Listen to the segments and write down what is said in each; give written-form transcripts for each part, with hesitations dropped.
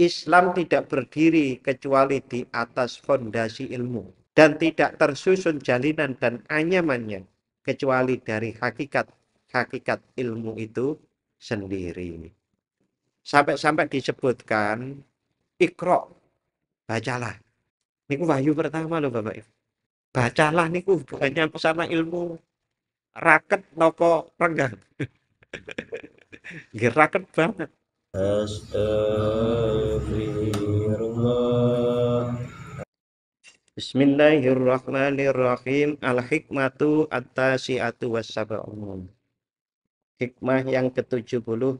Islam tidak berdiri kecuali di atas fondasi ilmu dan tidak tersusun jalinan dan anyamannya kecuali dari hakikat ilmu itu sendiri. Sampai-sampai disebutkan Iqra, bacalah. Niku wahyu pertama loh Bapak Ibu. Bacalah niku bukannya pesan ilmu raket nopo renggang. Nggih raket banget. Astaghfirullah. Bismillahirrahmanirrahim. Al-hikmatu at-tasi'atu was-sab'un. Hikmah yang ke-79.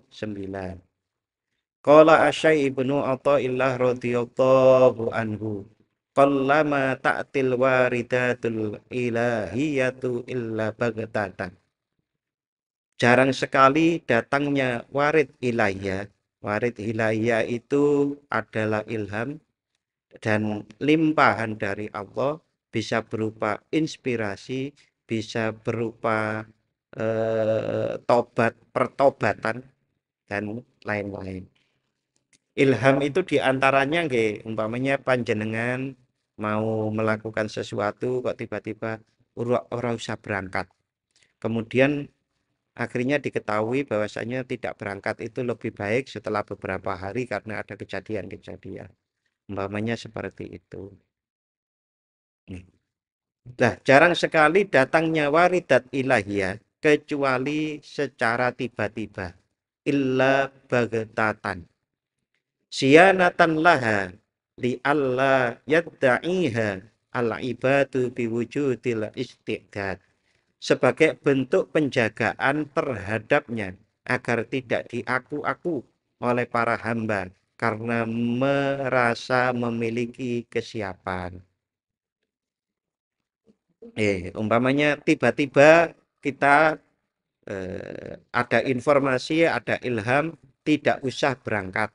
Qala Asy Ibnu Athaillah radhiyallahu anhu. Qallama ta'til waridatul ilahiyatu illa baghtatan. Jarang sekali datangnya warid ilahiyah. Warid ilahiyah itu adalah ilham dan limpahan dari Allah, bisa berupa inspirasi, bisa berupa pertobatan dan lain-lain. Ilham itu diantaranya nggih, umpamanya panjenengan mau melakukan sesuatu kok tiba-tiba ora usah berangkat. Kemudian akhirnya diketahui bahwasanya tidak berangkat itu lebih baik setelah beberapa hari karena ada kejadian-kejadian. Umpamanya seperti itu. Nah, jarang sekali datangnya waridat ilahiyah kecuali secara tiba-tiba. Illa baghtatan. Siyanatan laha li alla yadda'iha al-ibadu biwujudil istiqdad. Sebagai bentuk penjagaan terhadapnya agar tidak diaku-aku oleh para hamba karena merasa memiliki kesiapan. Umpamanya tiba-tiba kita ada informasi, ada ilham, tidak usah berangkat.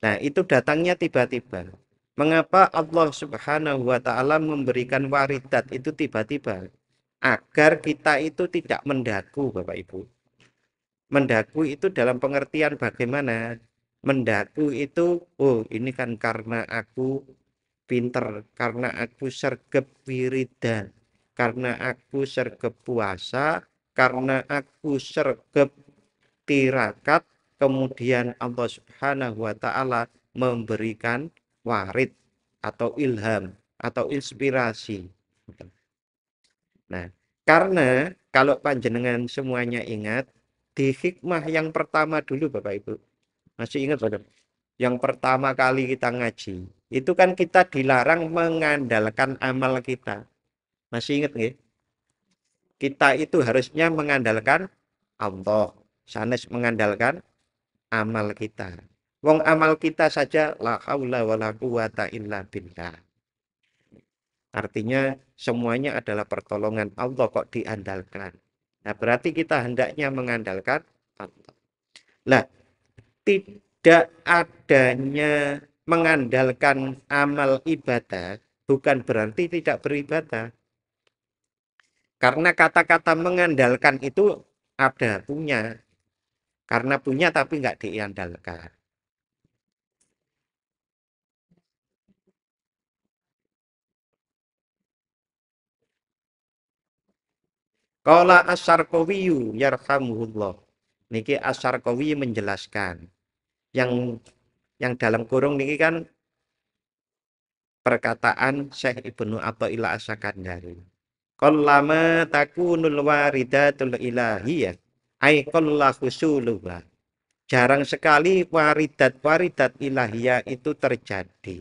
Nah, itu datangnya tiba-tiba. Mengapa Allah Subhanahu wa Ta'ala memberikan waridat itu tiba-tiba? Agar kita itu tidak mendaku, Bapak Ibu. Mendaku itu dalam pengertian bagaimana? Mendaku itu, oh ini kan karena aku pinter, karena aku sergap wiridan, karena aku sergap puasa, karena aku sergap tirakat, kemudian Allah Subhanahu wa Ta'ala memberikan warid atau ilham atau inspirasi. Nah, karena kalau panjenengan semuanya ingat, di hikmah yang pertama dulu Bapak Ibu, masih ingat Bapak? Yang pertama kali kita ngaji, itu kan kita dilarang mengandalkan amal kita. Masih ingat nggih? Kita itu harusnya mengandalkan Allah, sanes mengandalkan amal kita. Wong amal kita saja la haula wala quwata illa billah. Artinya semuanya adalah pertolongan Allah kok diandalkan. Nah, berarti kita hendaknya mengandalkan Allah. Lah, tidak adanya mengandalkan amal ibadah bukan berarti tidak beribadah. Karena kata-kata mengandalkan itu ada punya. Karena punya tapi nggak diandalkan. Qala Asy-Syarqawiyyu yarhamuhullah. Niki Asy-Syarqawi menjelaskan yang dalam kurung niki kan perkataan Syekh Ibnu Athaillah As-Sakandari. Qallama takunul waridatul ilahiyah ay qalla husuluha. Jarang sekali waridat-waridat ilahiyah itu terjadi.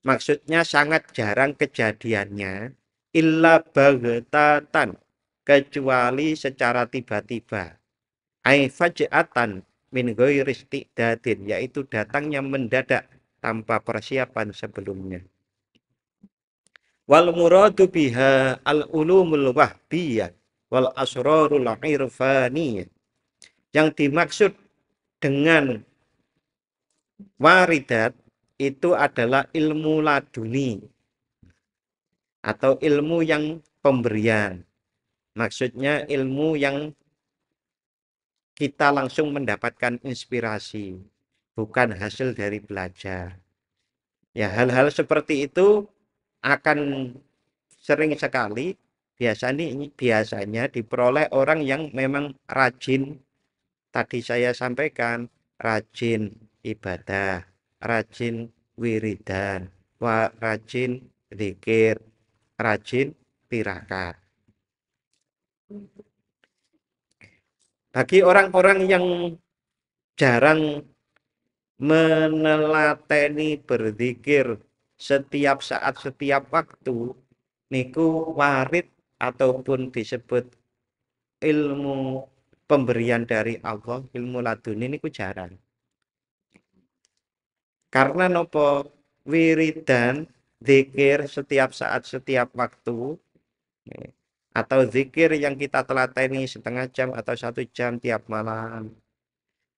Maksudnya sangat jarang kejadiannya illa baghtatan kecuali secara tiba-tiba. Ai faj'atan min ghairi istiqdadin yaitu datangnya mendadak tanpa persiapan sebelumnya. Wal muradu biha al ulumul wahbiyah wal asrarul irfaniyah. Yang dimaksud dengan waridat itu adalah ilmu laduni atau ilmu yang pemberian. Maksudnya ilmu yang kita langsung mendapatkan inspirasi. bukan hasil dari belajar. Ya, hal-hal seperti itu akan sering sekali biasanya diperoleh orang yang memang rajin, tadi saya sampaikan, rajin ibadah, rajin wiridan, rajin zikir, rajin tirakat. Bagi orang-orang yang jarang menelateni berzikir setiap saat, setiap waktu, niku warid ataupun disebut ilmu pemberian dari Allah, ilmu laduni niku jarang. Karena nopo wiridan zikir setiap saat, setiap waktu, atau zikir yang kita telateni setengah jam atau 1 jam tiap malam.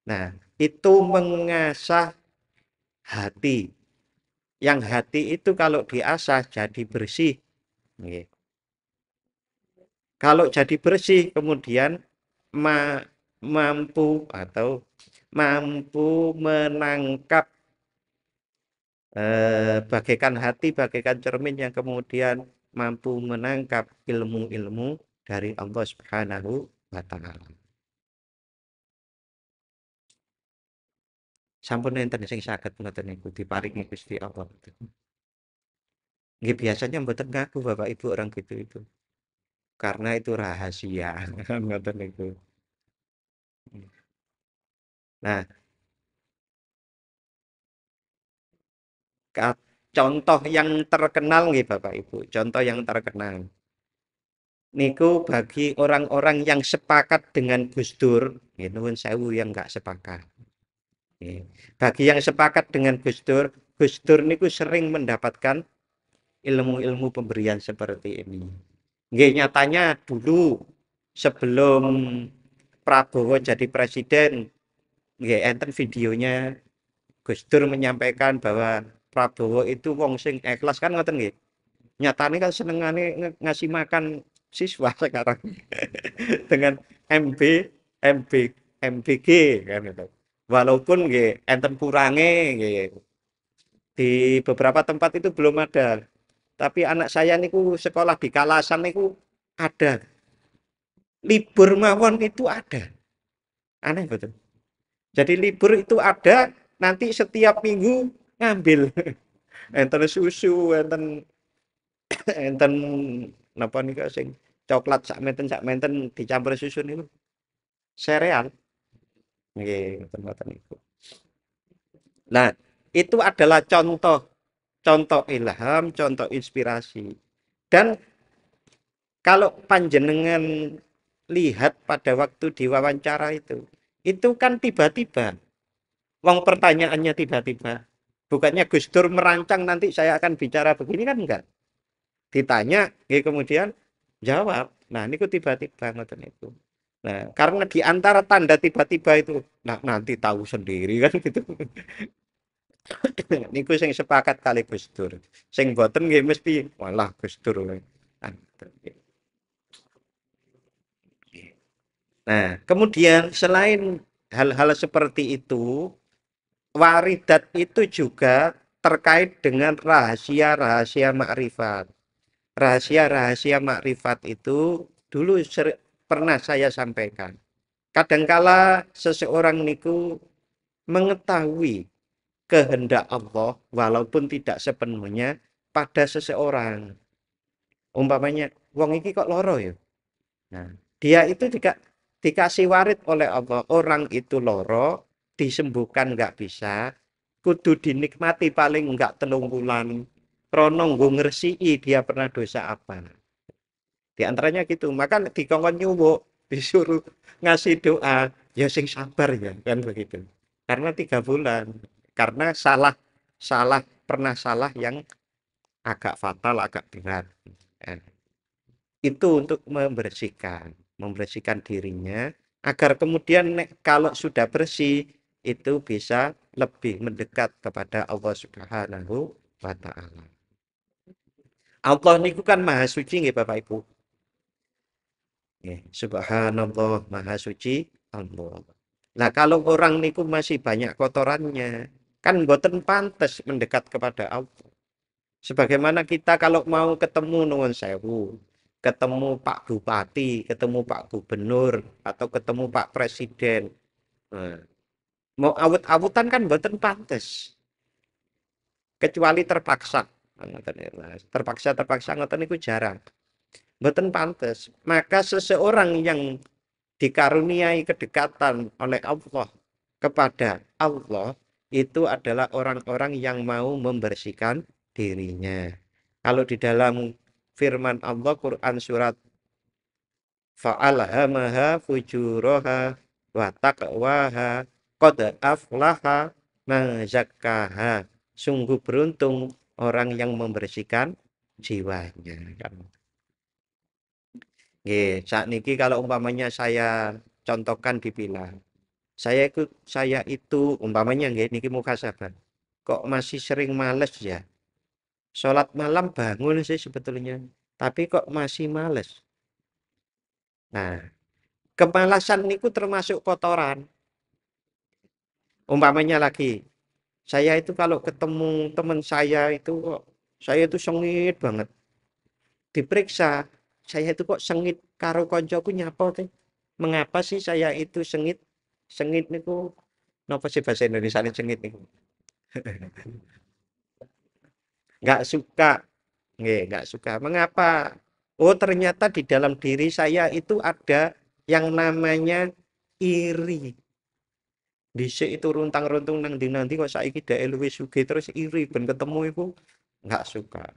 Nah, itu mengasah hati. Yang hati itu kalau diasah jadi bersih. Kalau jadi bersih, kemudian mampu atau mampu menangkap bagaikan hati, bagaikan cermin yang kemudian mampu menangkap ilmu-ilmu dari Allah Subhanahu wa Ta'ala. Sampun enten sing saged ngoten niku diparingi Gusti Allah. Nggih biasanya mboten ngaku Bapak Ibu orang gitu itu. Karena itu rahasia. Ngoten niku. Nah, contoh yang terkenal nggih Bapak Ibu, contoh yang terkenal. Niku bagi orang-orang yang sepakat dengan Gus Dur, nggih nuwun sewu yang enggak sepakat. Nggih. Bagi yang sepakat dengan Gus Dur niku sering mendapatkan ilmu-ilmu pemberian seperti ini. Nggih nyatanya dulu sebelum Prabowo jadi presiden, nggih enten videonya Gus Dur menyampaikan bahwa Prabowo itu wong sing ikhlas kan ngoten nggih. Nyatane kan senengane ngasih makan siswa sekarang dengan MB MB MBG kan gitu. Walaupun nggih enten kurange nggih di beberapa tempat itu belum ada. Tapi anak saya niku sekolah di Kalasan niku ada. Libur mawon itu ada. Aneh betul. Jadi libur itu ada, nanti setiap minggu ngambil. Enten susu, enten napa nika sing coklat sak menten dicampur susu niku. Sereal. Nggih, ngoten niku. Nah, itu adalah contoh ilham, contoh inspirasi. Dan kalau panjenengan lihat pada waktu diwawancara itu kan tiba-tiba. Wong pertanyaannya tiba-tiba. Bukannya Gus Dur merancang nanti saya akan bicara begini kan enggak. Ditanya, kemudian jawab. Nah, ini kok tiba-tiba ngoten itu. Nah, karena di antara tanda tiba-tiba itu, nah nanti tahu sendiri kan gitu. Niku sing sepakat kali Gus Dur. Sing boten nggih mesti walah Gus Dur. Nah, kemudian selain hal-hal seperti itu, waridat itu juga terkait dengan rahasia-rahasia makrifat. Rahasia-rahasia makrifat itu dulu pernah saya sampaikan. Kadangkala seseorang niku mengetahui kehendak Allah walaupun tidak sepenuhnya pada seseorang. Umpamanya, wong iki kok loro ya. Nah, dia itu dikasih warid oleh Allah. Orang itu loro, disembuhkan nggak bisa, kudu dinikmati paling nggak 3 bulan. Rono nggo ngresiki dia pernah dosa apa. Di antaranya gitu. Maka dikongkon nyuwuk, disuruh ngasih doa, ya sing sabar ya, kan begitu. Karena 3 bulan. Karena pernah salah yang agak fatal, agak berat. Eh, Itu untuk membersihkan dirinya agar kemudian kalau sudah bersih itu bisa lebih mendekat kepada Allah Subhanahu wa Ta'ala. Allah niku kan maha suci nggih Bapak Ibu. Nggih, subhanallah maha suci Allah. Lah kalau orang niku masih banyak kotorannya, kan mboten pantes mendekat kepada Allah. Sebagaimana kita kalau mau ketemu nuwun sewu, ketemu Pak Bupati, ketemu Pak Gubernur, atau ketemu Pak Presiden. Nah, mau awut-awutan kan mboten pantes, kecuali terpaksa. Terpaksa ngoten niku jarang. Mboten pantes. Maka seseorang yang dikaruniai kedekatan oleh Allah kepada Allah itu adalah orang-orang yang mau membersihkan dirinya. Kalau di dalam firman Allah Quran surat fa'alhamaha fujuraha wa taqwaha qad aflaha man zakkaha. Sungguh beruntung orang yang membersihkan jiwanya kan. Nggih, sakniki kalau umpamanya saya contohkan dibilang, saya itu umpamanya nggih niki muhasabah. Kok masih sering males ya? Sholat malam bangun sih sebetulnya, tapi kok masih males. Nah, kemalasan niku termasuk kotoran. Umpamanya lagi, saya itu kalau ketemu teman saya itu kok saya itu sengit banget. Diperiksa, saya itu kok sengit karo koncoku nyapa teh. Mengapa sih saya itu sengit? Sengit niku napa sih bahasa Indonesia ini sengit niku? Nggak suka. Nggih, nggak suka. Mengapa? Oh, ternyata di dalam diri saya itu ada yang namanya iri. Dhisik itu runtang-runtung nang ndi nanti kok saiki dhek luwih sugih terus iri ben ketemu iku nggak suka.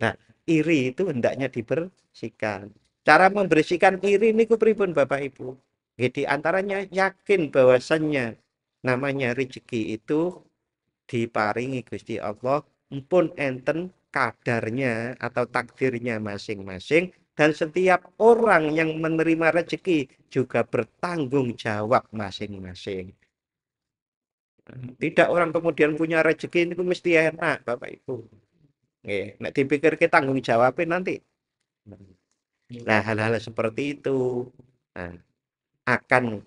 Nah, iri itu hendaknya dibersihkan. Cara membersihkan iri niku pripun Bapak Ibu? Nggih, di antaranya yakin bahwasannya namanya rezeki itu diparingi Gusti Allah pun enten kadarnya atau takdirnya masing-masing dan setiap orang yang menerima rezeki juga bertanggung jawab masing-masing. Tidak orang kemudian punya rezeki itu mesti enak Bapak Ibu. Nggih, nek dipikir kita tanggung jawabin nanti. Nah, hal-hal seperti itu nah, akan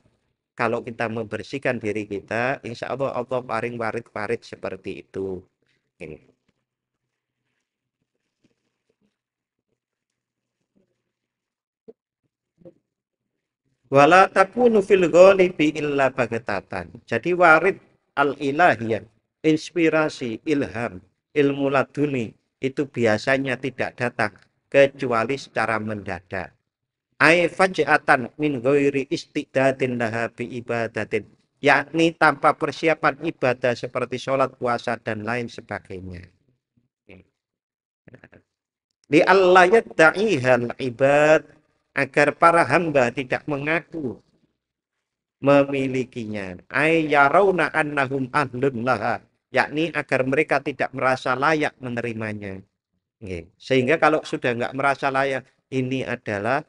kalau kita membersihkan diri kita, insya Allah Allah paring warid-warid seperti itu. Ini. Wala takunu fil ghalibi illa bagatatan. Jadi warid al-ilahiyah, inspirasi, ilham, ilmu laduni itu biasanya tidak datang kecuali secara mendadak. Ai faj'atan min ghairi istidadin laha bi ibadatin, yakni tanpa persiapan ibadah seperti sholat, puasa dan lain sebagainya. Li Allah yad'ihal ibad, agar para hamba tidak mengaku memilikinya. Ay yarawna annahum ahlun laha, yakni agar mereka tidak merasa layak menerimanya. Sehingga kalau sudah nggak merasa layak, ini adalah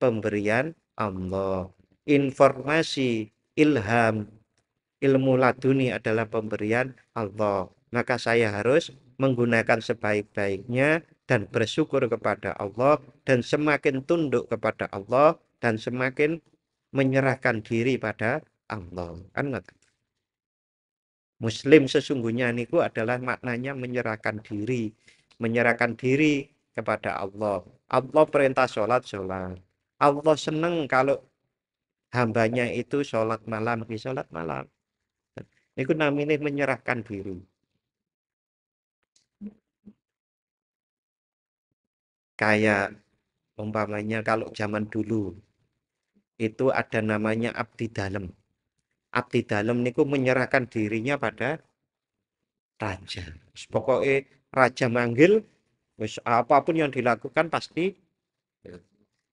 pemberian Allah. Informasi, ilham, ilmu laduni adalah pemberian Allah. Maka saya harus menggunakan sebaik-baiknya dan bersyukur kepada Allah dan semakin tunduk kepada Allah dan semakin menyerahkan diri pada Allah. Kan Muslim sesungguhnya niku adalah maknanya menyerahkan diri, menyerahkan diri kepada Allah. Allah perintah sholat, sholat. Allah senang kalau hambanya itu sholat malam, di sholat malam. Itu namanya menyerahkan diri. Kayak umpamanya kalau zaman dulu itu ada namanya abdi dalam. Abdi dalam niku menyerahkan dirinya pada raja. Pokoknya raja manggil, apapun yang dilakukan pasti.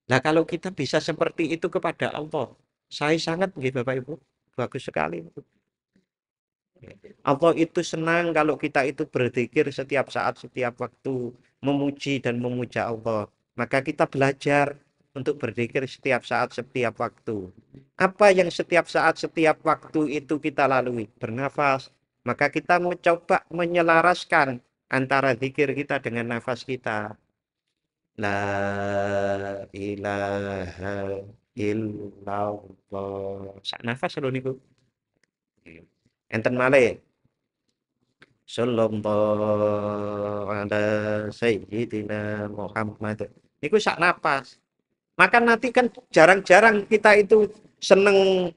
Nah kalau kita bisa seperti itu kepada Allah, saya sangat gitu Bapak Ibu, bagus sekali. Allah itu senang kalau kita itu berzikir setiap saat, setiap waktu, memuji dan memuja Allah. Maka kita belajar untuk berzikir setiap saat, setiap waktu. Apa yang setiap saat, setiap waktu itu kita lalui? Bernafas. Maka kita mencoba menyelaraskan antara zikir kita dengan nafas kita. La ilaha illallah. Sak nafas lho niku. Enten malih. Sallallahu ala sayyidina Muhammad. Niku sak napas. Maka nanti kan jarang-jarang kita itu seneng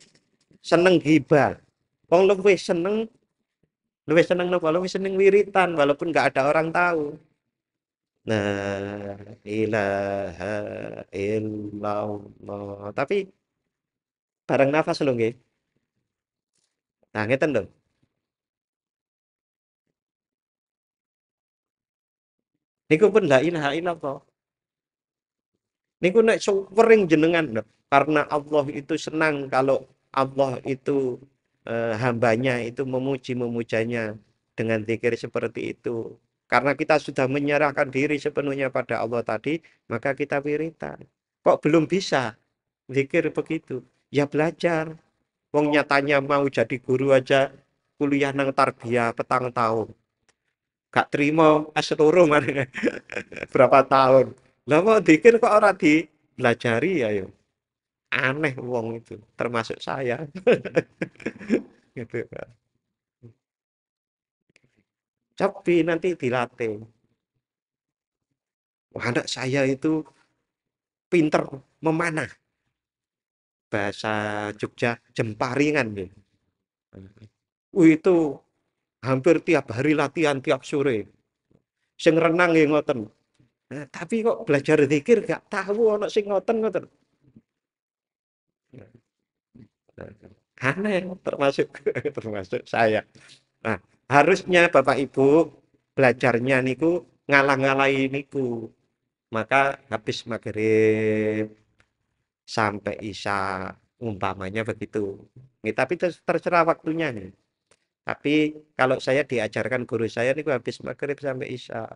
seneng gibah. Wong luwih seneng napa? Luwih seneng wiritan walaupun nggak ada orang tahu. La ilaha illallah. Tapi bareng nafas lho nggih. Nah, ngeten lho. Niku pun la ilaha illallah. Niku nek suwering jenengan lho. Karena Allah itu senang kalau Allah itu hambanya itu memuji-memujanya dengan zikir seperti itu. Karena kita sudah menyerahkan diri sepenuhnya pada Allah tadi, maka kita wiritan. Kok belum bisa zikir begitu? Ya belajar. Wong nyatanya mau jadi guru aja kuliah nang tarbiyah petang tahun. Gak terima S-loro mari. Berapa tahun. Lah mau zikir kok ora dipelajari ya yo. Aneh wong itu, termasuk saya. Gitu. Tapi nanti dilatih. Wah, anak saya itu pinter memanah. Bahasa Jogja jemparingan ya. Itu hampir tiap hari latihan tiap sore. Sing renang ya ngoten. Nah, tapi kok belajar zikir gak tahu ono sing ngoten ngoten. Aneh termasuk termasuk saya. Nah, harusnya Bapak Ibu belajarnya niku ngalah-ngalahi niku. Maka habis maghrib sampai isya umpamanya begitu. Nih, tapi terserah waktunya nih. Tapi kalau saya diajarkan guru saya niku habis maghrib sampai isya.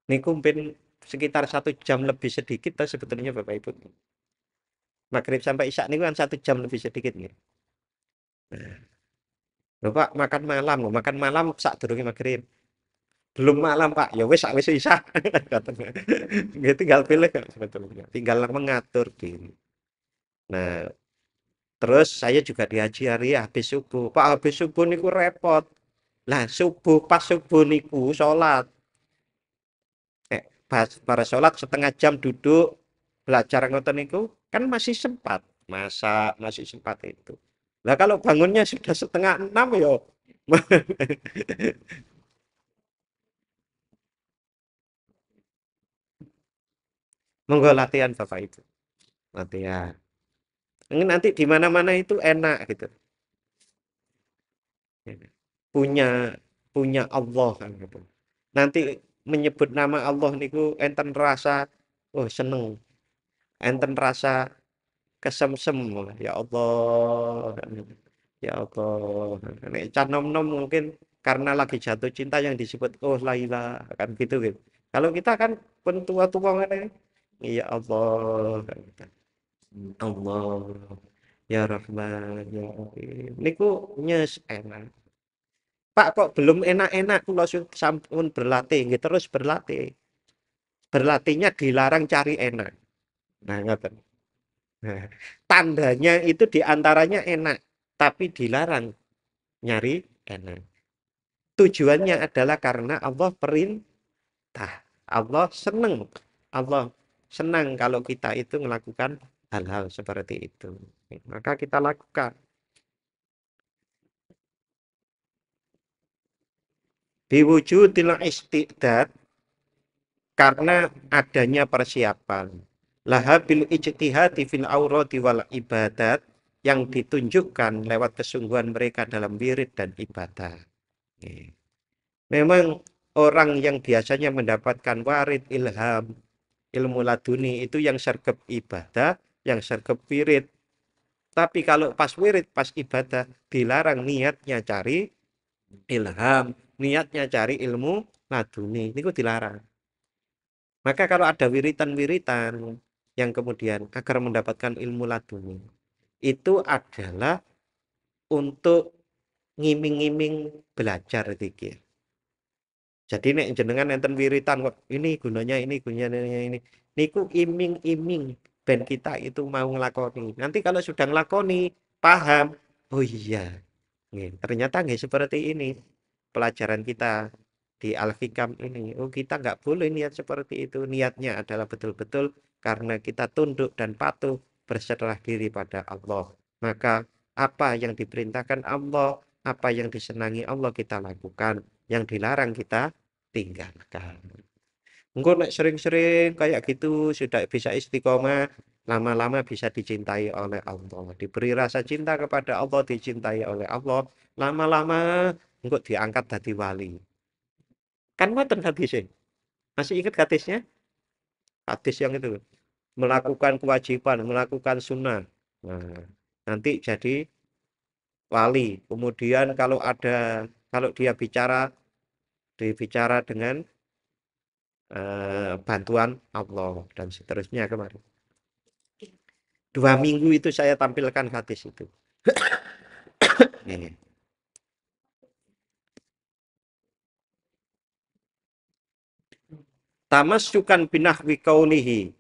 Niku mungkin sekitar 1 jam lebih sedikit lah sebetulnya Bapak Ibu. Maghrib sampai isya niku kan 1 jam lebih sedikit nih. Loh Pak, makan malam loh, makan malam sak durunge maghrib. Belum malam Pak, ya wis sak wis isya. Katanya. Nggih, tinggal pilih kok sebetulnya. Tinggal mengatur diri. Nah, terus saya juga diajari habis subuh. Pak, habis subuh niku repot. Lah, pas subuh niku sholat. Pas para sholat setengah jam duduk belajar ngoten niku kan masih sempat. Masa masih sempat itu. Lah kalau bangunnya sudah setengah 6 yo. Monggo latihan Bapak Ibu. Latihan. Ini nanti di mana-mana itu enak gitu. Punya punya Allah kan gitu. Nanti menyebut nama Allah niku enten rasa oh seneng, enten rasa kesemsem ya Allah. Ya Allah. Nek cah nom-nom mungkin karena lagi jatuh cinta yang disebut oh Laila kan gitu gitu. Kalau kita kan pun tua-tua ngene ya Allah. Allah ya Rahman ya Rahim. Niku nyes enak. Pak kok belum enak-enak kula sampun berlatih, nggih terus berlatih. Berlatihnya dilarang cari enak. Nah, ngoten. Nah, tandanya itu diantaranya enak, tapi dilarang nyari enak. Tujuannya adalah karena Allah perintah. Allah senang. Allah senang kalau kita itu melakukan hal-hal seperti itu. Maka kita lakukan. Biwujudil istiqdad karena adanya persiapan. Laha bil ijtihadi fil aurati wal ibadat yang ditunjukkan lewat kesungguhan mereka dalam wirid dan ibadah. Memang orang yang biasanya mendapatkan warid ilham, ilmu laduni itu yang sergap ibadah, yang sergap wirid. Tapi kalau pas wirid, pas ibadah, dilarang niatnya cari ilham, niatnya cari ilmu laduni. Ini kok dilarang. Maka kalau ada wiritan-wiritan yang kemudian agar mendapatkan ilmu laduni, itu adalah untuk ngiming-ngiming belajar zikir. Jadi nek jenengan enten wiritan kok ini gunanya ini. Niku iming-iming. ben kita itu mau ngelakoni. Nanti kalau sudah ngelakoni, paham, oh iya, ternyata nggak seperti ini pelajaran kita di Al-Hikam ini. Oh kita nggak boleh niat seperti itu. Niatnya adalah betul-betul karena kita tunduk dan patuh berserah diri pada Allah. Maka apa yang diperintahkan Allah, apa yang disenangi Allah kita lakukan, yang dilarang kita tinggalkan. Engko nek sering-sering kayak gitu sudah bisa istiqomah, lama-lama bisa dicintai oleh Allah. Diberi rasa cinta kepada Allah, dicintai oleh Allah, lama-lama engko diangkat jadi wali. Kan ngoten hadisnya. Masih ingat hadisnya? Hadis yang itu melakukan kewajiban, melakukan sunnah. Nah, nanti jadi wali. Kemudian kalau dia dibicara dengan bantuan Allah dan seterusnya kemarin. 2 minggu itu saya tampilkan hadis itu. Ini. Tamassukan binahwi kaulihi.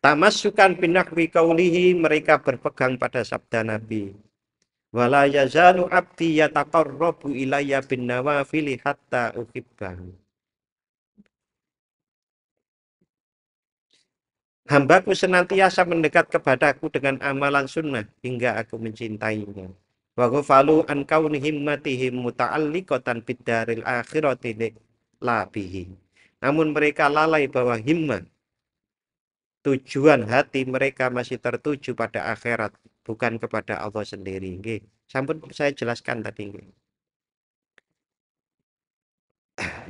Tamassukan binahwi kaulihi, mereka berpegang pada sabda Nabi. Wala yazalu abdi yataqarrabu ilayya bin nawafili hatta uhibbahu. Hambaku senantiasa mendekat kepadaku dengan amalan sunnah hingga aku mencintainya. Wa ghafalu an kauni himmatihim muta'alliqatan biddaril akhirati la bihi. Namun mereka lalai bahwa himmah, tujuan hati mereka masih tertuju pada akhirat, bukan kepada Allah sendiri. Nggih. Sampun saya jelaskan tadi. Nggih.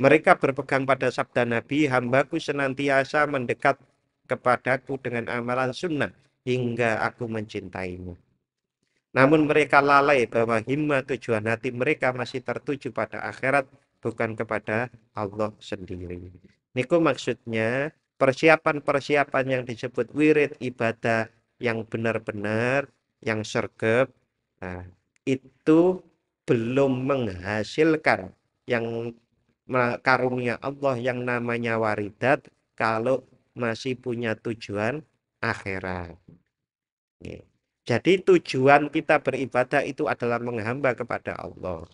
Mereka berpegang pada sabda Nabi, hambaku senantiasa mendekat kepadaku dengan amalan sunnah hingga aku mencintaimu. Namun mereka lalai bahwa himma tujuan hati mereka masih tertuju pada akhirat, bukan kepada Allah sendiri. Niku maksudnya persiapan-persiapan yang disebut wirid ibadah yang benar-benar, yang sergap, nah, itu belum menghasilkan yang karunia Allah yang namanya waridat kalau masih punya tujuan akhirat. Jadi tujuan kita beribadah itu adalah menghamba kepada Allah,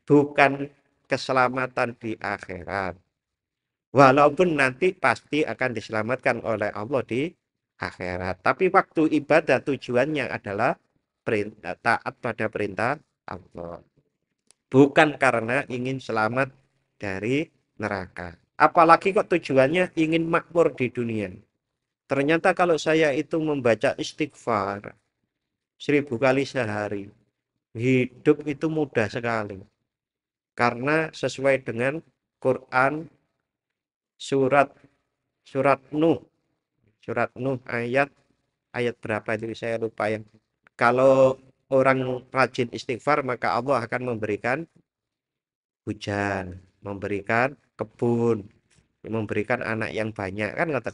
bukan keselamatan di akhirat. Walaupun nanti pasti akan diselamatkan oleh Allah di akhirat. Tapi waktu ibadah tujuannya adalah taat pada perintah Allah. Bukan karena ingin selamat dari neraka. Apalagi kok tujuannya ingin makmur di dunia. Ternyata kalau saya itu membaca istighfar 1000 kali sehari, hidup itu mudah sekali. Karena sesuai dengan Quran surat surat Nuh, ayat berapa itu saya lupa yang. Kalau orang rajin istighfar maka Allah akan memberikan hujan, memberikan kebun, memberikan anak yang banyak kan kata.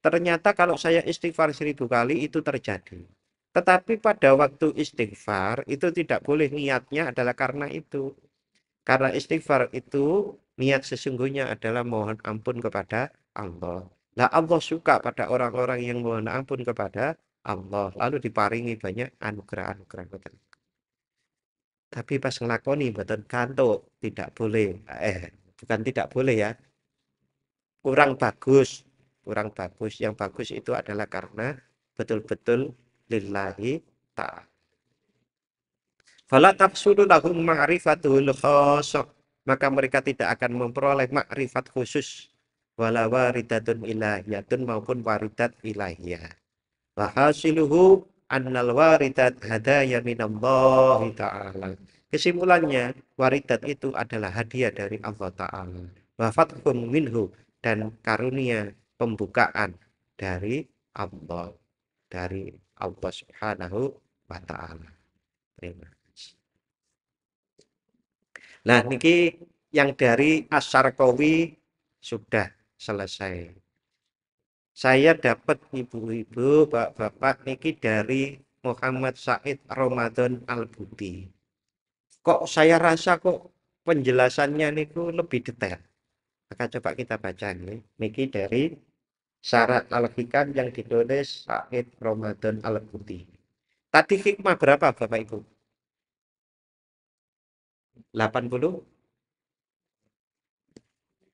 Ternyata kalau saya istighfar 1000 kali itu terjadi. Tetapi pada waktu istighfar itu tidak boleh niatnya adalah karena itu. Karena istighfar itu niat sesungguhnya adalah mohon ampun kepada Allah. Nah Allah suka pada orang-orang yang mohon ampun kepada Allah. Lalu diparingi banyak anugerah-anugerah. Tapi pas ngelakoni betul kantuk tidak boleh. Bukan tidak boleh ya. Kurang bagus. Kurang bagus. Yang bagus itu adalah karena betul-betul lillahi ta'ala. Fala tafsulu lahum ma'rifatul khosok. Maka mereka tidak akan memperoleh makrifat khusus. Wala waridatun ilahiyatun maupun waridat ilahiyah. Wahasiluhu annal waridat hadaya minallahi ta'ala. Kesimpulannya, waridat itu adalah hadiah dari Allah Ta'ala. Wa fathun minhu, dan karunia pembukaan dari Allah. Dari Allah Subhanahu wa Ta'ala. Terima kasih. Nah, niki yang dari Asy-Syarqawi sudah selesai. Saya dapat ibu-ibu, bapak-bapak niki dari Muhammad Said Ramadan Al-Buti. Kok saya rasa kok penjelasannya niku lebih detail. Maka coba kita baca nih. Niki dari Syarat Al-Hikam yang ditulis Said Ramadan Al-Buti. Tadi hikmah berapa Bapak Ibu? 80?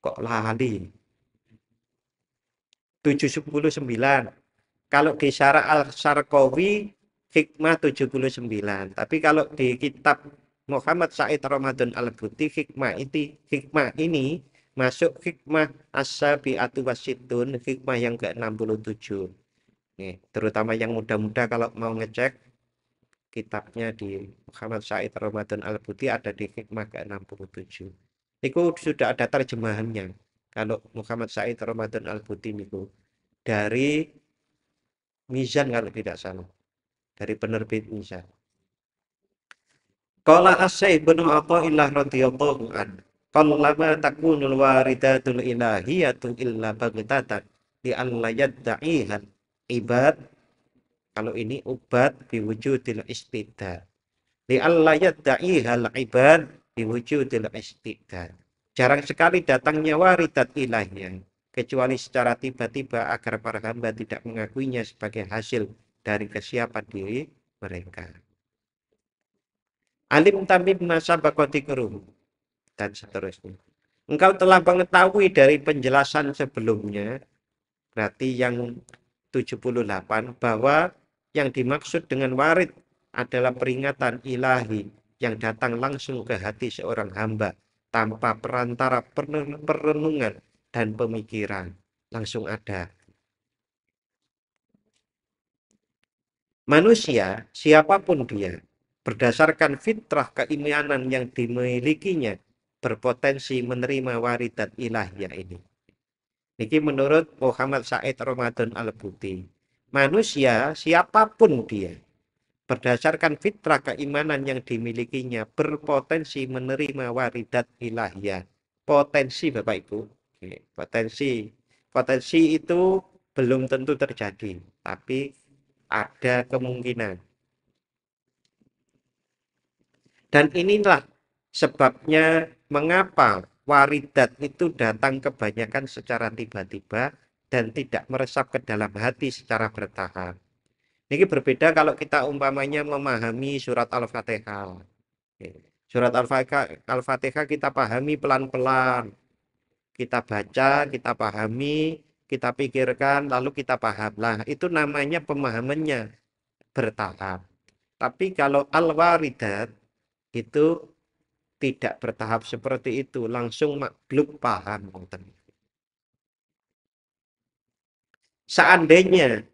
Kok lali? 79. Kalau di Syarah Al-Sarqawi hikmah 79. Tapi kalau di kitab Muhammad Said Ramadan Al-Buti hikmah ini masuk hikmah as-sabi'atu wasitun, hikmah yang ke-67. Nih, terutama yang muda-muda kalau mau ngecek kitabnya di Muhammad Said Ramadan Al-Buti ada di hikmah ke-67. Itu sudah ada terjemahannya. Kalau Muhammad Said Ramadan Al-Buti itu dari Mizan kalau tidak salah, dari penerbit Mizan. Qala As-Syaikh bin Athaillah radhiyallahu anhu, qallama takunul waridatul ilahiyatu illa baghtatan li an la yadda'ihan ibad. Kalau ini ubat biwujudil istidad. Li an la yadda'ihal ibad biwujudil istidad. Jarang sekali datangnya waridat ilahiyah kecuali secara tiba-tiba agar para hamba tidak mengakuinya sebagai hasil dari kesiapan diri mereka. Alim tamim masa bakoti kerum dan seterusnya. Engkau telah mengetahui dari penjelasan sebelumnya, berarti yang 78, bahwa yang dimaksud dengan warid adalah peringatan ilahi yang datang langsung ke hati seorang hamba tanpa perantara perenungan dan pemikiran. Langsung ada. Manusia, siapapun dia, berdasarkan fitrah keimanan yang dimilikinya, berpotensi menerima waridat ilahiyah ini. Ini menurut Muhammad Said Ramadan Al-Buti. Manusia, siapapun dia, berdasarkan fitrah keimanan yang dimilikinya, berpotensi menerima waridat ilahiyah. Potensi, Bapak Ibu. Potensi. Potensi itu belum tentu terjadi, tapi ada kemungkinan. Dan inilah sebabnya mengapa waridat itu datang kebanyakan secara tiba-tiba dan tidak meresap ke dalam hati secara bertahap. Ini berbeda kalau kita umpamanya memahami surat Al-Fatihah. Surat Al-Fatihah kita pahami pelan-pelan. Kita baca, kita pahami, kita pikirkan, lalu kita paham. Nah, itu namanya pemahamannya bertahap. Tapi kalau al-waridat itu tidak bertahap seperti itu, langsung maklub paham. Seandainya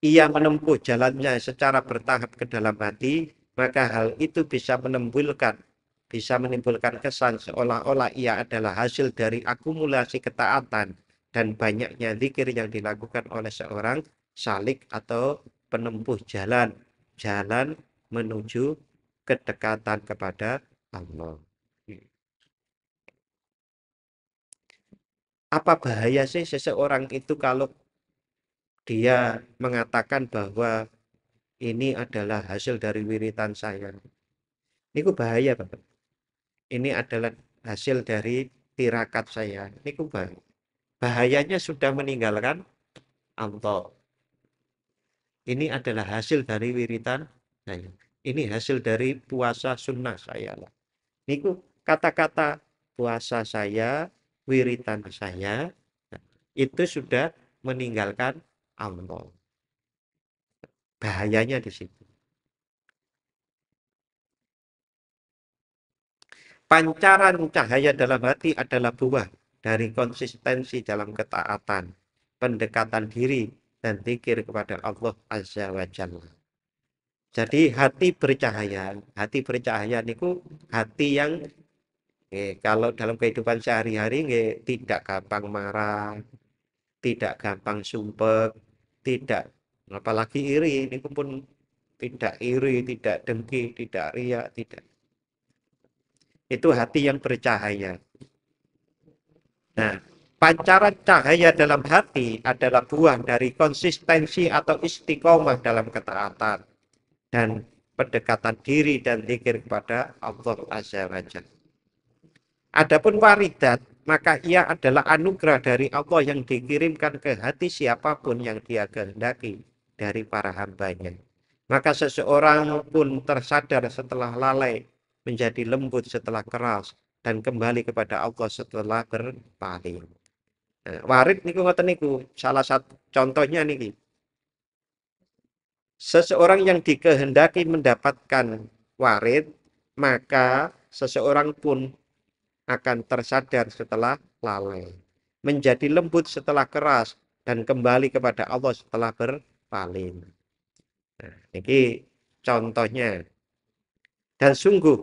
ia menempuh jalannya secara bertahap ke dalam hati, maka hal itu bisa menimbulkan kesan seolah-olah ia adalah hasil dari akumulasi ketaatan dan banyaknya zikir yang dilakukan oleh seorang salik atau penempuh jalan menuju kedekatan kepada Allah. Apa bahaya sih seseorang itu kalau dia mengatakan bahwa ini adalah hasil dari wiritan saya? Ini bahaya, Bapak. Ini adalah hasil dari tirakat saya. Ini bahaya. Bahayanya sudah meninggalkan Allah. Ini adalah hasil dari wiritan saya. Ini hasil dari puasa sunnah saya. Ini kata-kata puasa saya, wiritan saya, itu sudah meninggalkan Allah. Bahayanya di situ. Pancaran cahaya dalam hati adalah buah dari konsistensi dalam ketaatan, pendekatan diri, dan zikir kepada Allah Azza wa Jalla. Jadi hati bercahaya niku hati yang kalau dalam kehidupan sehari-hari tidak gampang marah, tidak gampang sumpek, tidak apalagi iri, ini pun tidak iri, tidak dengki, tidak riak, tidak. Itu hati yang bercahaya. Nah, pancaran cahaya dalam hati adalah buah dari konsistensi atau istiqomah dalam ketaatan, dan pendekatan diri dan zikir kepada Allah Azza wa Jalla. Adapun waridat, maka ia adalah anugerah dari Allah yang dikirimkan ke hati siapapun yang dia kehendaki dari para hambanya. Maka seseorang pun tersadar setelah lalai, menjadi lembut setelah keras, dan kembali kepada Allah setelah berpaling. Nah, warid niku ngoten niku, salah satu contohnya niki. Seseorang yang dikehendaki mendapatkan warid, maka seseorang pun akan tersadar setelah lalai, menjadi lembut setelah keras, dan kembali kepada Allah setelah berpaling. Nah, ini contohnya. Dan sungguh,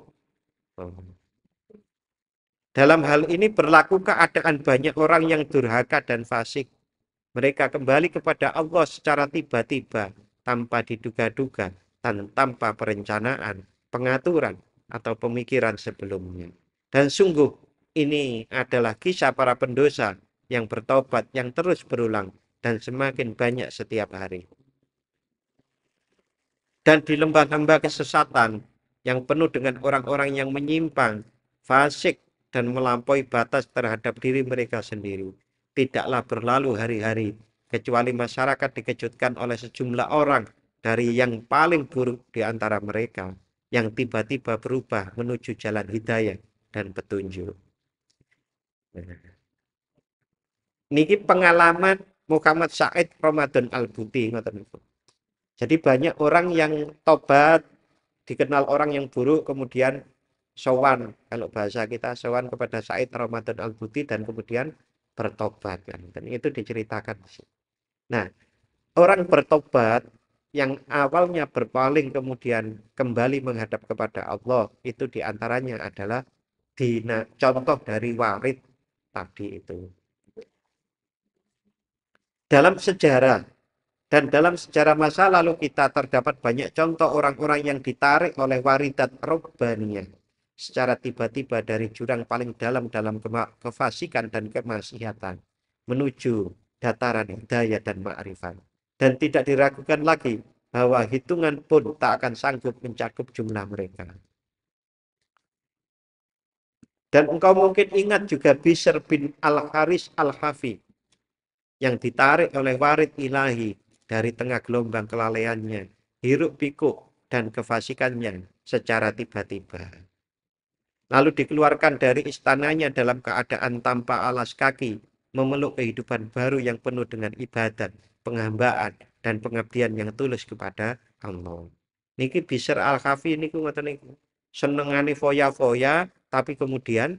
dalam hal ini berlaku keadaan banyak orang yang durhaka dan fasik. Mereka kembali kepada Allah secara tiba-tiba, tanpa diduga-duga, dan tanpa perencanaan, pengaturan, atau pemikiran sebelumnya. Dan sungguh, ini adalah kisah para pendosa yang bertobat yang terus berulang dan semakin banyak setiap hari. Dan di lembah-lembah kesesatan yang penuh dengan orang-orang yang menyimpang, fasik, dan melampaui batas terhadap diri mereka sendiri. Tidaklah berlalu hari-hari, kecuali masyarakat dikejutkan oleh sejumlah orang dari yang paling buruk di antara mereka, yang tiba-tiba berubah menuju jalan hidayah dan petunjuk. Niki pengalaman Muhammad Said Ramadan Al-Buti. Jadi banyak orang yang tobat, dikenal orang yang buruk, kemudian sowan, kalau bahasa kita sowan kepada Said Ramadan Al-Buti dan kemudian bertobat kan. Dan itu diceritakan. Nah, orang bertobat yang awalnya berpaling kemudian kembali menghadap kepada Allah, itu diantaranya adalah contoh dari warid tadi itu. Dalam sejarah dan dalam sejarah masa lalu kita terdapat banyak contoh orang-orang yang ditarik oleh waridat robbaniyah secara tiba-tiba dari jurang paling dalam dalam kefasikan dan kemaksiatan menuju dataran hidayah dan ma'rifat. Dan tidak diragukan lagi bahwa hitungan pun tak akan sanggup mencakup jumlah mereka. Dan engkau mungkin ingat juga Bishr bin Al-Haris Al-Hafi yang ditarik oleh warid ilahi dari tengah gelombang kelalaiannya, hiruk pikuk dan kefasikannya secara tiba-tiba. Lalu dikeluarkan dari istananya dalam keadaan tanpa alas kaki, memeluk kehidupan baru yang penuh dengan ibadat, penghambaan, dan pengabdian yang tulus kepada Allah. Niki Bishr Al-Khafi niku ngoten niku. Senengane foya-foya, tapi kemudian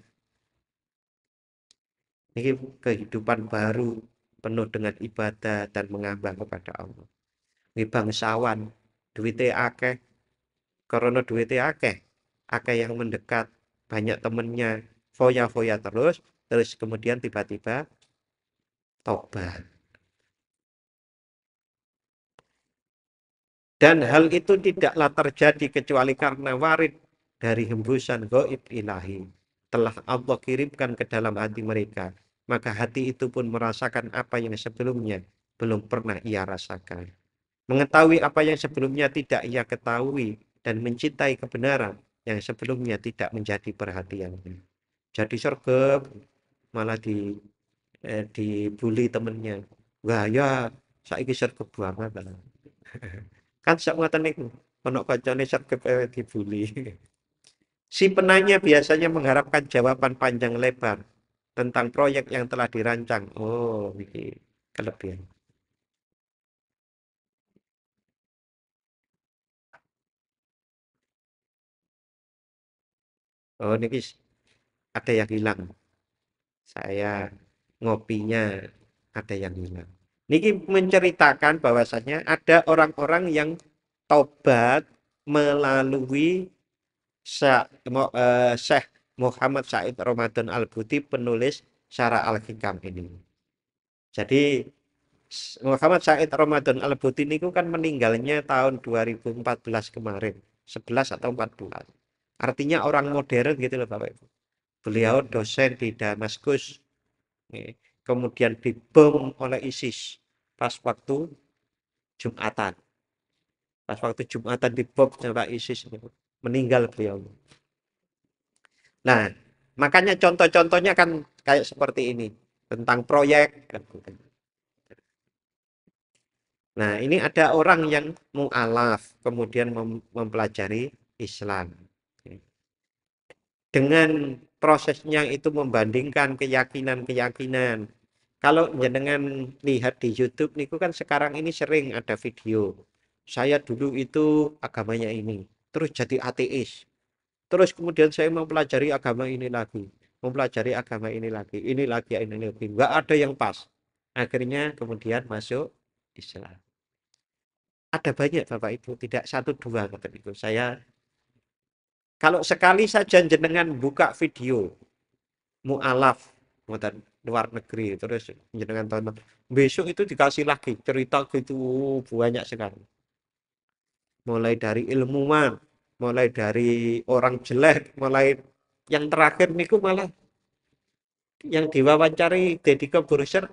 niki kehidupan baru penuh dengan ibadah dan mengambang kepada Allah. Nggih bangsawan, duwite akeh, karena duwite akeh, akeh yang mendekat, banyak temennya, foya-foya terus kemudian tiba-tiba tobat. Dan hal itu tidaklah terjadi kecuali karena warid dari hembusan gaib ilahi telah Allah kirimkan ke dalam hati mereka. Maka hati itu pun merasakan apa yang sebelumnya belum pernah ia rasakan. Mengetahui apa yang sebelumnya tidak ia ketahui dan mencintai kebenaran yang sebelumnya tidak menjadi perhatiannya. Jadi sergap malah dibully temennya. Wah ya saiki sergap banget. Kan sak ngoten niku. Ono kancane sergap dibully. Si penanya biasanya mengharapkan jawaban panjang lebar tentang proyek yang telah dirancang. Oh, ini kelebihan. Oh, ini ada yang hilang. Saya ngopinya ada yang hilang. Niki menceritakan bahwasannya ada orang-orang yang tobat melalui Syekh Muhammad Said Ramadan Al-Buti penulis Syarah Al-Hikam ini. Jadi Muhammad Said Ramadan Al-Buti ini kan meninggalnya tahun 2014 kemarin, 11 atau 14. Artinya orang modern gitu loh Bapak Ibu. Beliau dosen di Damaskus, kemudian dibom oleh ISIS pas waktu Jumatan. Pas waktu Jumatan dibom sama ISIS meninggal beliau. Nah, makanya contoh-contohnya kan kayak seperti ini tentang proyek kan. Nah, ini ada orang yang mu'alaf kemudian mempelajari Islam. Dengan prosesnya itu membandingkan keyakinan-keyakinan. Kalau jenengan lihat di YouTube niku kan sekarang ini sering ada video. Saya dulu itu agamanya ini, terus jadi ateis. Terus kemudian saya mempelajari agama ini lagi, mempelajari agama ini lagi, ini lagi, ini lagi. Enggak ada yang pas. Akhirnya kemudian masuk Islam. Ada banyak Bapak Ibu, tidak satu dua kata itu. Saya kalau sekali saja jenengan buka video mu'alaf muatan luar negeri terus jenengan tonton besok itu dikasih lagi cerita gitu banyak sekali mulai dari ilmuwan mulai dari orang jelek mulai yang terakhir niku malah yang diwawancari Deddy Corbuzier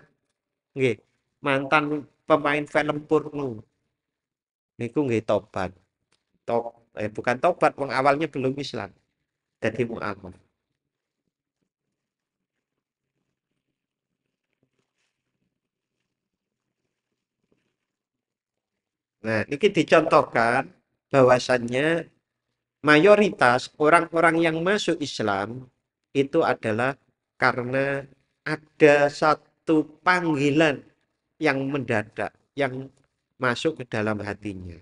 nggih mantan pemain film porno niku nggih tobat top bukan tobat wong awalnya belum Islam jadi mu'alaf. Nah ini dicontohkan bahwasannya mayoritas orang-orang yang masuk Islam itu adalah karena ada satu panggilan yang mendadak, yang masuk ke dalam hatinya.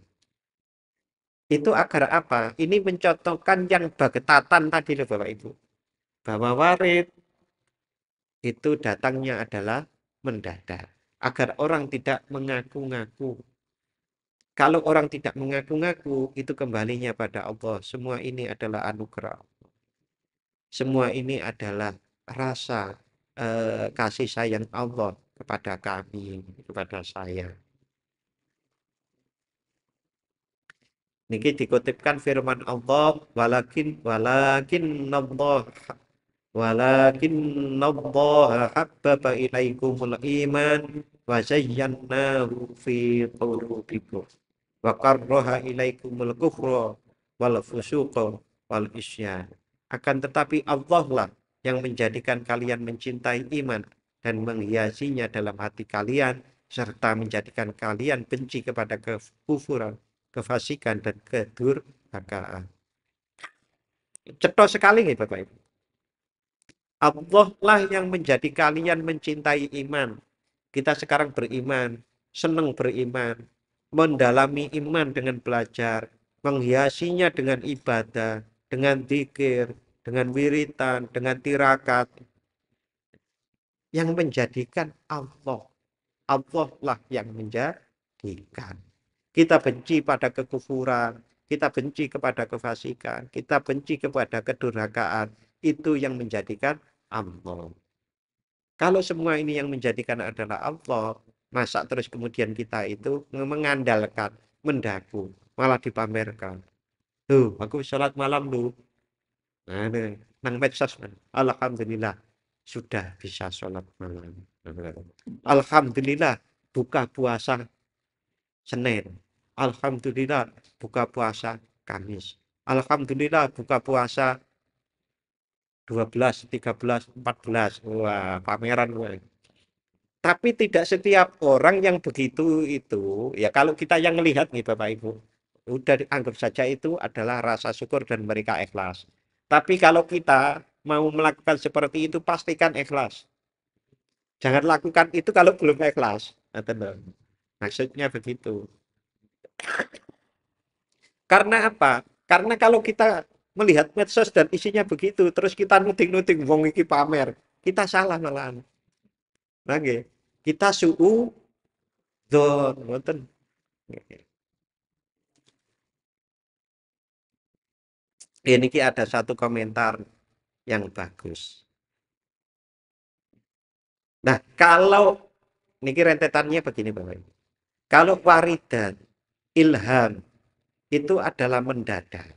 Itu agar apa? Ini mencontohkan yang bagetatan tadi loh Bapak Ibu. Bahwa warid itu datangnya adalah mendadak. Agar orang tidak mengaku-ngaku. Kalau orang tidak mengaku-ngaku, itu kembalinya pada Allah. Semua ini adalah anugerah. Semua ini adalah rasa kasih sayang Allah kepada kami, kepada saya. Niki dikutipkan firman Allah, walakin Allah habbaba ilaikumul iman wa zayyanahu fi qulubikum wa karraha ilaikumul kufra wal fusuqa wal isyan. Akan tetapi Allah lah yang menjadikan kalian mencintai iman dan menghiasinya dalam hati kalian serta menjadikan kalian benci kepada kekufuran, kefasikan dan kedurhakaan. Cetok sekali nih Bapak Ibu. Allah lah yang menjadi kalian mencintai iman. Kita sekarang beriman, senang beriman, mendalami iman dengan belajar, menghiasinya dengan ibadah, dengan zikir, dengan wiritan, dengan tirakat, yang menjadikan Allah. Allah lah yang menjadikan. Kita benci pada kekufuran, kita benci kepada kefasikan, kita benci kepada kedurhakaan. Itu yang menjadikan Allah. Kalau semua ini yang menjadikan adalah Allah, masa terus kemudian kita itu mengandalkan, mendaku, malah dipamerkan. Tuh, aku sholat malam tuh. Nah, nang medsos. Alhamdulillah, sudah bisa sholat malam. Alhamdulillah, buka puasa Senin. Alhamdulillah, buka puasa Kamis. Alhamdulillah, buka puasa 12, 13, 14. Wah, pameran. Wah. Tapi tidak setiap orang yang begitu itu, ya kalau kita yang melihat nih Bapak Ibu, udah dianggap saja itu adalah rasa syukur dan mereka ikhlas. Tapi kalau kita mau melakukan seperti itu, pastikan ikhlas. Jangan lakukan itu kalau belum ikhlas. Nah, tenang. Maksudnya begitu. Karena apa? Karena kalau kita melihat medsos dan isinya begitu, terus kita nuting-nuting wong iki pamer, kita salah malahan. Oke. Kita suudzon, ngoten. Ini ada satu komentar yang bagus. Nah, kalau niki rentetannya begini Bapak Ibu. Kalau waridan, ilham itu adalah mendadak.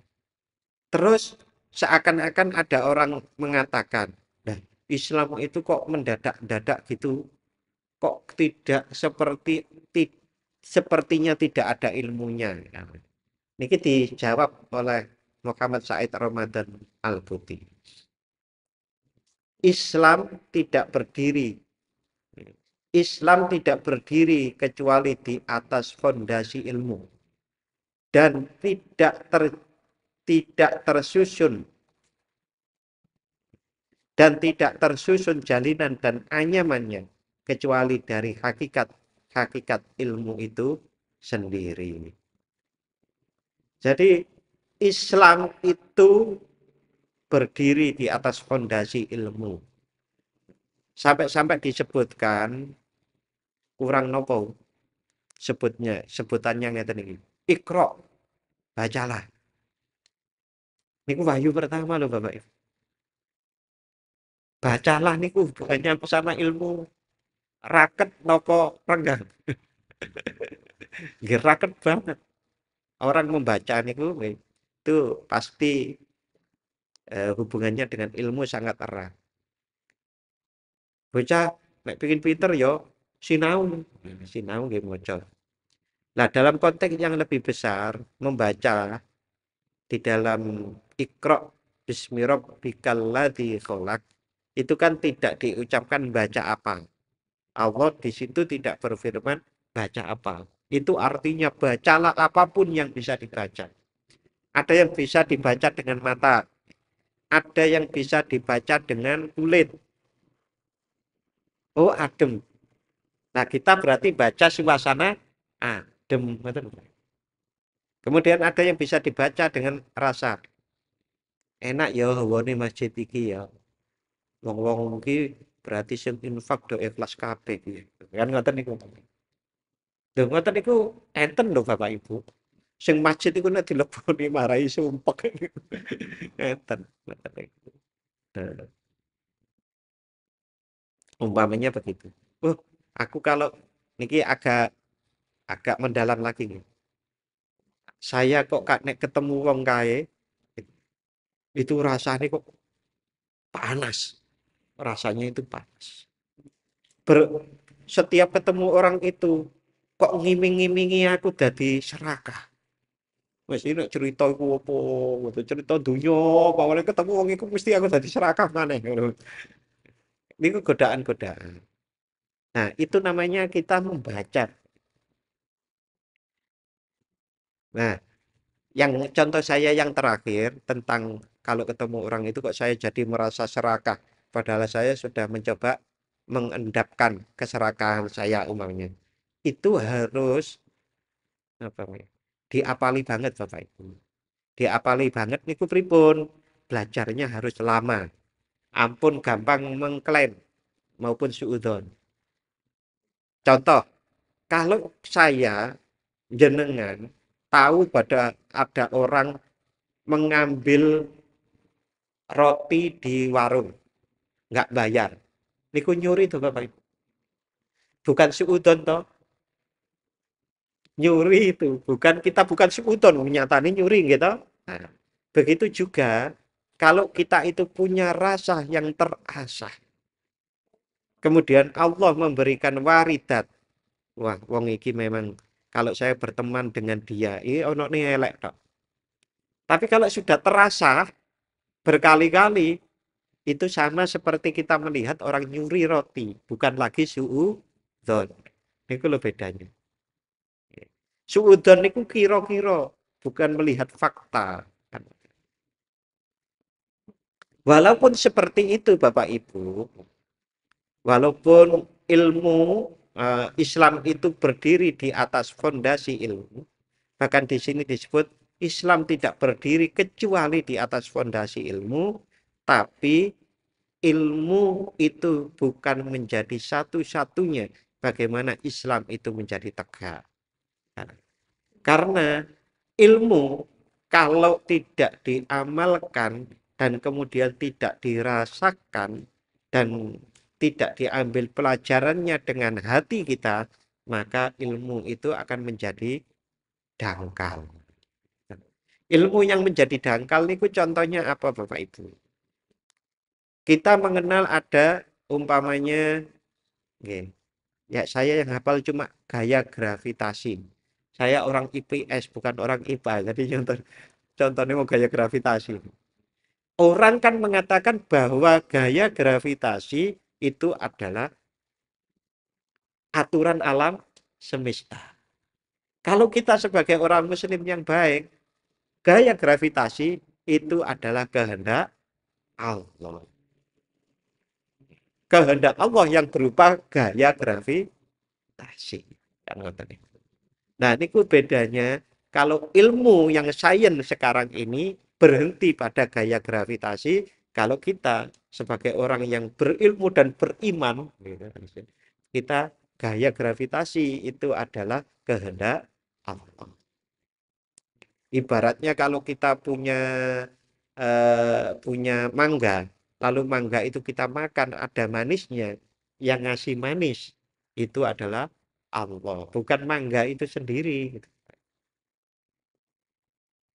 Terus seakan-akan ada orang mengatakan, nah Islam itu kok mendadak-dadak gitu, kok tidak seperti sepertinya tidak ada ilmunya. Niki dijawab oleh Muhammad Said Ramadan Al-Buti. Islam tidak berdiri. Islam tidak berdiri kecuali di atas fondasi ilmu dan tidak tersusun jalinan dan anyamannya kecuali dari hakikat ilmu itu sendiri. Jadi Islam itu berdiri di atas fondasi ilmu. Sampai disebutkan kurang nopo sebutannya ngeten iki. Iqra, bacalah. Niku wahyu pertama loh Bapak Ibu. Bacalah niku bukannya pesana ilmu raket nopo renggang. Nggih raket banget. Orang membaca niku itu pasti hubungannya dengan ilmu sangat erat. Bocah nek pengin pinter yo sinau, sinau nggih maca. Nah, dalam konteks yang lebih besar, membaca di dalam Iqra bismi rabbikal ladzi khalaq itu kan tidak diucapkan baca apa. Allah di situ tidak berfirman baca apa. Itu artinya bacalah apapun yang bisa dibaca. Ada yang bisa dibaca dengan mata, ada yang bisa dibaca dengan kulit. Oh, adem. Nah, kita berarti baca suasana adem. Kemudian ada yang bisa dibaca dengan rasa. Enak ya hawane masjid iki ya. Wong-wong iki berarti sing infak do ikhlas kabeh iki. Kan ngoten niku. Lho ngoten niku enten lho Bapak Ibu. Sing masjid iku nek dileboni marahi sumpek. Enten. Ngoten niku. Nah, umpamanya begitu. Oh, aku kalau niki agak agak mendalam lagi nih. Saya kok nek ketemu wong kae itu rasanya kok panas. Rasanya itu panas. Setiap ketemu orang itu kok ngiming-ngimingi aku dadi serakah. Wes ini cerita iku apa, gitu. Cerita dunya, pokoknya ketemu wong iku mesti aku dadi serakah maneh ngono. Niku godaan-godaan. Nah, itu namanya kita membaca. Nah, yang contoh saya yang terakhir tentang kalau ketemu orang itu kok saya jadi merasa serakah. Padahal saya sudah mencoba mengendapkan keserakahan saya umumnya. Itu harus apa namanya, diapali banget Bapak Ibu. Diapali banget niku pripun. Belajarnya harus lama. Ampun gampang mengklaim maupun suudzon. Contoh, kalau saya jenengan tahu pada ada orang mengambil roti di warung, nggak bayar. Niku nyuri tuh Bapak Ibu. Bukan suudzon toh, nyuri itu. Bukan suudzon, nyatanya nyuri gitu. Nah, begitu juga kalau kita itu punya rasa yang terasah. Kemudian Allah memberikan waridat. Wah, wong iki memang kalau saya berteman dengan dia, ini ono nih elek tok. Tapi kalau sudah terasa berkali-kali, itu sama seperti kita melihat orang nyuri roti, bukan lagi suudzon. Itu lo bedanya. Suudzon itu kira-kira, bukan melihat fakta. Walaupun seperti itu Bapak Ibu, walaupun ilmu Islam itu berdiri di atas fondasi ilmu, bahkan di sini disebut Islam tidak berdiri kecuali di atas fondasi ilmu, tapi ilmu itu bukan menjadi satu-satunya bagaimana Islam itu menjadi tegak. Karena ilmu kalau tidak diamalkan dan kemudian tidak dirasakan dan tidak diambil pelajarannya dengan hati kita, maka ilmu itu akan menjadi dangkal. Ilmu yang menjadi dangkal itu contohnya apa Bapak Ibu? Kita mengenal ada umpamanya Ya, saya yang hafal cuma gaya gravitasi. Saya orang IPS, bukan orang IPA. Jadi contohnya mau gaya gravitasi. Orang kan mengatakan bahwa gaya gravitasi itu adalah aturan alam semesta. Kalau kita sebagai orang muslim yang baik, gaya gravitasi itu adalah kehendak Allah. Kehendak Allah yang berupa gaya gravitasi. Kan ngoten niku. Nah, ini bedanya kalau ilmu yang sains sekarang ini berhenti pada gaya gravitasi, kalau kita sebagai orang yang berilmu dan beriman, gitu, kita gaya gravitasi itu adalah kehendak Allah. Ibaratnya kalau kita punya mangga, lalu mangga itu kita makan ada manisnya, yang ngasih manis itu adalah Allah, bukan mangga itu sendiri.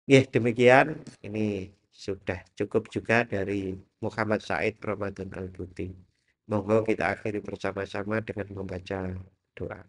Ya, demikian. Ini sudah cukup juga dari Muhammad Said Ramadan Al-Buti. Monggo kita akhiri bersama-sama dengan membaca doa.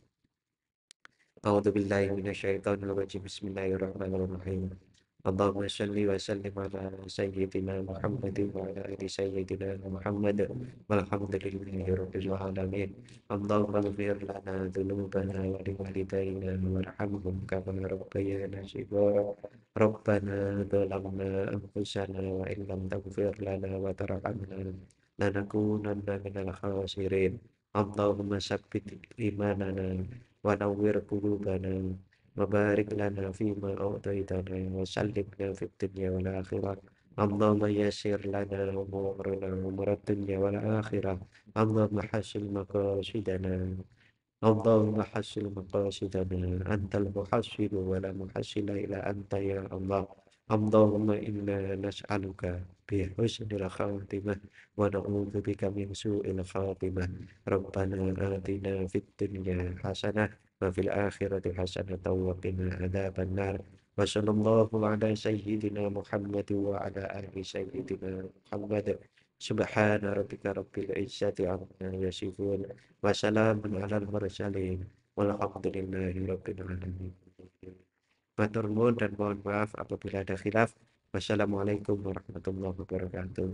A'udzubillahi minasyaitonirrajim. Bismillahirrahmanirrahim. Allahumma shalli wa sallim ala sayyidina Muhammad wa ala ali sayyidina Muhammad walhamdulillahi rabbil alamin. Allahumma ighfir lana dzunubana wa liwalidayna warhamhum kama rabbayana shighara. Rabbana dzalamna anfusana wa in lam taghfir lana wa tarhamna lanakunanna minal khasirin. Allahumma sabbit imanana wa nawwir qulubana wa barik lana fima a'taitana wa sallimna fid dunya wal akhirah. Allahumma yassir lana umurana umurad dunya wal akhirah. Allahumma hasil maqasidana. Allahumma hasil maqasidana. Antal muhassilu wa la muhassila ila anta ya Allah. Allahumma inna nas'aluka bi husnil khatimah wa na'udzu bika min su'il khatimah. Rabbana atina fid dunya hasanah wa fil akhirati hasanah wa qina adzabannar. Wa sallallahu ala sayyidina Muhammad wa ala ali sayyidina Muhammad. Subhana rabbika rabbil izzati amma yasifun wa salamun alal mursalin walhamdulillahi rabbil alamin. Matur nuwun dan mohon maaf apabila ada khilaf. Wassalamualaikum warahmatullahi wabarakatuh.